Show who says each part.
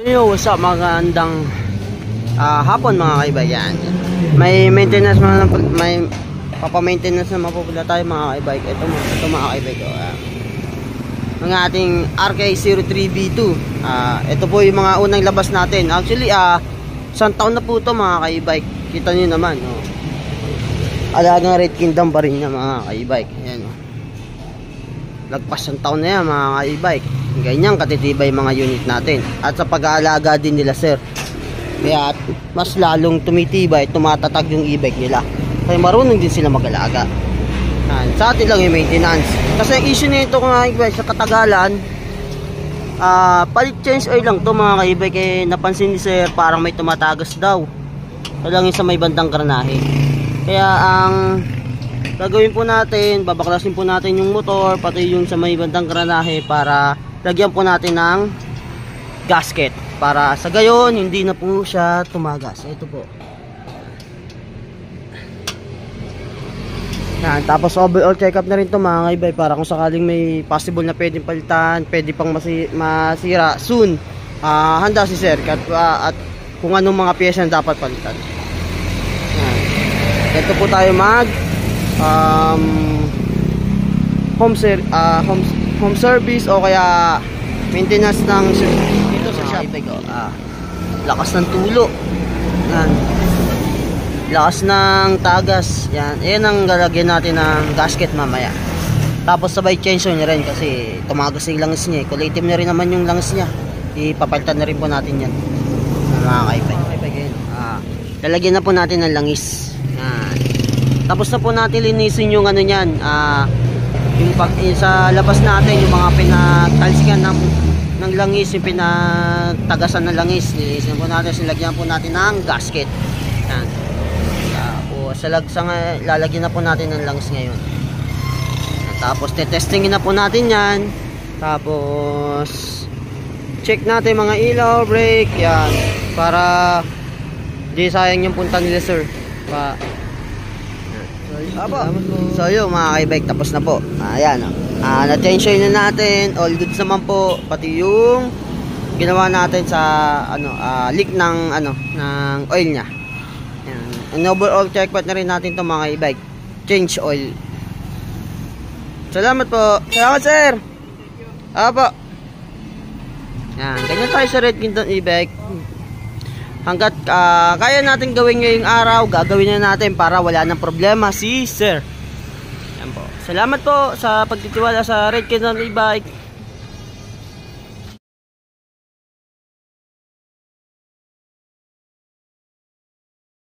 Speaker 1: Yo, what's up, magandang hapon mga kaibigan. May maintenance may papa-maintenance na mapupunta tayo mga kaibigan. Ito mga kaibigan, ng ating RK03B2. Ito po yung mga unang labas natin. Actually, isang taon na po ito mga kaibigan. Kita nyo naman, alagang Red Kingdom pa rin na mga kaibigan. Ayan, lagpas ang taon na yan mga kaibigan. Ganyan katitibay mga unit natin. At sa pag-aalaga din nila sir, kaya mas lalong tumitibay, tumatatag yung e-bike nila. Kaya marunong din sila mag-alaga. Sa atin lang yung maintenance. Kasi ang issue nito mga kaibigan, sa katagalan, palit change oil lang to mga kaibigan. Kaya napansin ni sir parang may tumatagas daw. Ito lang yung sa may bandang karanahe. Kaya ang gagawin po natin, babaklasin po natin yung motor, pati yung sa may bandang karanahe, para lagyan po natin ng gasket para sa gayon hindi na po siya tumagas. Ito po. Yan, tapos overall check up na rin to mga kaibay, para kung sakaling may possible na pwedeng palitan, pwede pang masira soon, handa si sir at kung anong mga pyesa na dapat palitan. Yan. Ito po tayo mag home service o kaya maintenance ng dito sa shop. Lakas ng tulo. Yan. Lakas ng tagas. Yan. Ayan ang lalagyan natin ng gasket mamaya. Tapos sabay change oil rin kasi tumagas yung langis niya. Kulitim na rin naman yung langis niya. Ipapalitan na rin po natin yan. Mga kaibigan. Lalagyan na po natin ng langis. Yan. Tapos na po natin linisin yung ano niyan. Yung sa labas natin, yung mga pinagtalsikan ng langis, yung pinagtagasan ng langis, linisin po natin, silagyan po natin ng gasket. Yan. Lalagyan na po natin ng langis ngayon. Tapos tetestingin na po natin yan. Tapos check natin mga ilaw, brake, yan, para di sayang yung punta nila sir. So yun mga kaibike, tapos na po. Ayan, na-change oil na natin. All goods naman po. Pati yung ginawa natin sa leak ng ng oil nya. Ayan. And overall check na rin natin to mga kaibike. Change oil. Salamat po. Salamat sir. Apo. Yan, ganyan tayo sa Red Kingdom e-bike. Hanggat kaya natin gawin ngayong araw, gagawin na natin para wala nang problema si sir. Yan po. Salamat po sa pagtitiwala sa Red Kingdom e-bike.